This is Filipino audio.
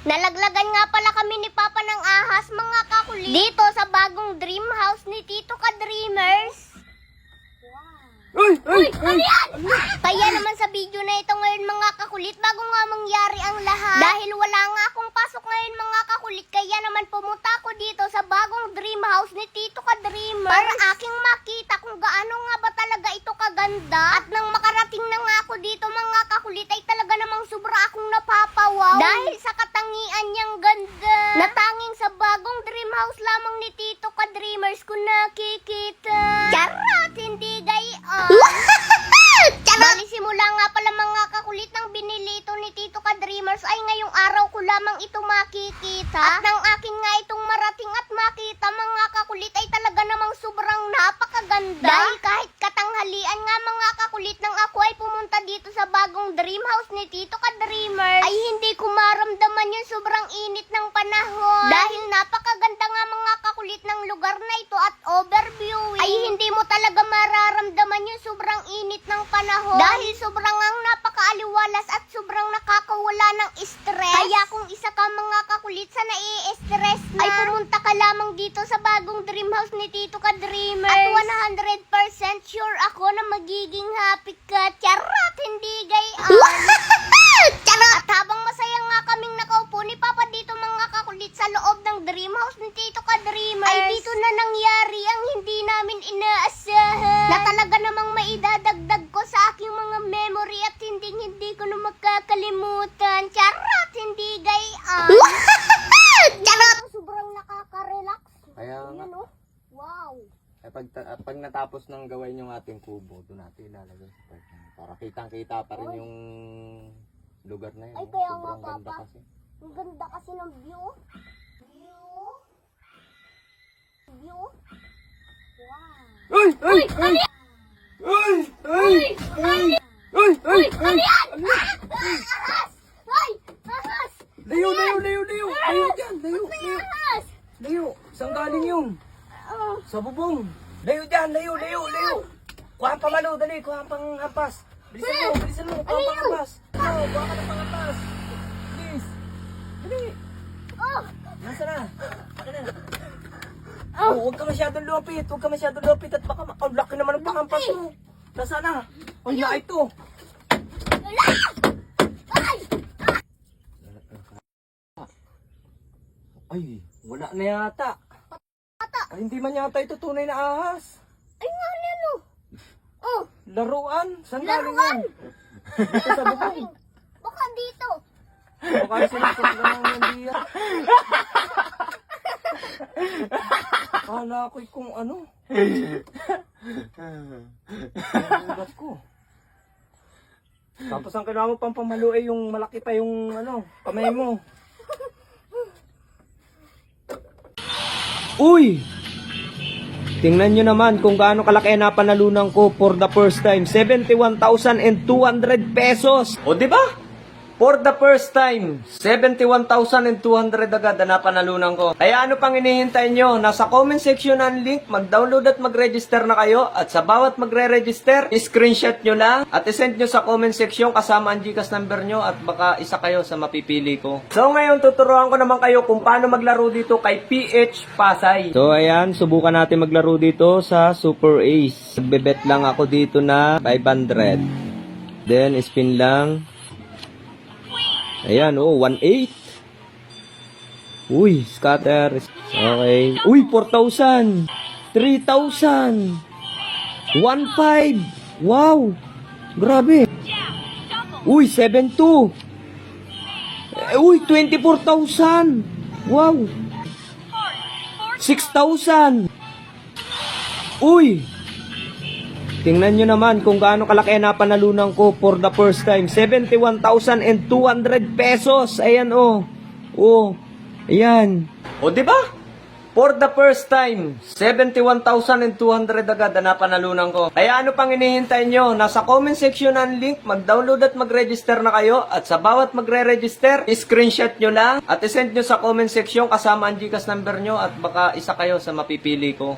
Nalaglagan nga pala kami ni Papa ng ahas, mga kakulit. Dito sa bagong dream house ni Tito Ka-Dreamers. Uy! Ano yan? Kaya naman sa video na ito ngayon, mga kakulit, bago nga mangyari ang lahat. Dahil wala nga akong pasok ngayon, mga kakulit, kaya naman pumunta ako dito sa bagong dream house ni Tito Ka-Dreamers para aking makita kung gaano nga ba talaga ito kaganda. At nang makarating na nga ako dito, mga kakulit, ay talaga namang sobra akong napapawaw. Dahil sa katangian niyang ganda. Natanging sa bagong dream house lamang ni Tito Ka-Dreamers ko nakikita. Charot! Hindi gayon. Bali simula nga pala, mga kakulit, nang binili ito ni Tito Ka-Dreamers ay ngayong araw ko lamang ito makikita. At nang akin nga itong marating at makita, mga kakulit, ay talaga namang sobrang napakaganda. Dahil kahit katanghalian nga, mga kakulit, nang ako ay pumunta dito sa bagong dream house ni Tito Ka-Dreamers, ay hindi ko maramdaman yung sobrang init ng panahon. Dahil napakaganda nga, mga kakulit, ng lugar na ito at overviewing, ay hindi mo talaga mararamdaman yung sobrang init ng panahon. Dahil sobrang ang napakaaliwalas at sobrang nakakawala ng stress. Kaya kung isa ka, mga kakulit, sa nai-stress na, ay pumunta ka lamang dito sa bagong dream house ni Tito Ka-Dreamers. At 100% sure ako na magiging happy ka. Charot! Hindi gayon. Charot! At habang masaya nga kaming nakaupo ni Papa dito, mga kakulit, sa loob ng dream house ni Tito Ka-Dreamers, ay dito na nangyari ang hindi namin inaasahan. Na talaga namang maidadagdag ko sa aking mga memory at hindi ko na makakalimutan. Charot! Hindi gayon. Charot! Sobrang nakaka-relax. Kaya nga. Ayan, oh. Wow. Pag natapos ng gawain yung ating kubo, doon natin ilalagay sa park. Para kitang-kita pa rin yung lugar na yun. Ay, kaya nga, Sobrang ganda Papa. kasi. Ang ganda kasi ng view. View. Wow. Uy! Uy! Uy! Uy! Uy! Uy! Uy! Uy! Ano yan? Ahas! Hoy! Ahas! Layo! Layo! Layo! Layo! Layo dyan! Layo! May Layo! ahas! Layo! Saan galing yung? Oh. Sa bubong! Layo dyan! Layo! Layo! Layo! Kuha ang pamalo! Dali! Kuha ang panghampas! Bilisan mo! Bilisan mo! Kuha ang panghampas! Ano? Kuha ka ng panghampas! Please! Dali! Oh. Nasa na? Akin na. Oh, huwag ka masyadong lupit. Huwag ka masyadong lupit at baka ang laki naman ang panghampas mo. Nasa na? Ang laki ito. Ay, wala na yata. Ay, hindi man yata ito tunay na ahas. Ay nga, ano? Oh. Laruan? Saan galing Laruan? yan? Dito sa bubong. Baka dito. Baka sinasot lang ng hindi yan. Kala ko'y kung ano. Nagulat ko. Tapos ang kailangan mo pang pamalo ay yung malaki pa yung ano, kamay mo. Uy! Tingnan nyo naman kung gaano kalaki na panalunan ko for the first time. 71,200 pesos. O diba? For the first time, 71,200 agad na napanalunan ko. Kaya ano pang hinihintay nyo? Nasa comment section ang link, mag-download at mag-register na kayo. At sa bawat magre-register, screenshot nyo lang at isend nyo sa comment section kasama ang GCash number nyo at baka isa kayo sa mapipili ko. So ngayon, tuturuan ko naman kayo kung paano maglaro dito kay PH Pasay. So ayan, subukan natin maglaro dito sa Super Ace. Nagbebet lang ako dito na 500. Then, spin lang. Ayan, oh, 1.8. Uy, scatter. Okay. Uy, 4,000. 3,000. 1.5. Wow. Grabe. Uy, 7.2. Uy, 24,000. Wow. 6,000. Uy. Tingnan nyo naman kung gaano kalaki na panalunan ko for the first time. 71,200 pesos. Ayan, oh. Oh. Ayan. O, diba? For the first time, 71,200 agad na napanalunan ko. Kaya ano pang hinihintay nyo? Nasa comment section ang link, mag-download at mag-register na kayo. At sa bawat magre-register, screenshot nyo lang. At isend nyo sa comment section kasama ang GCash number nyo at baka isa kayo sa mapipili ko.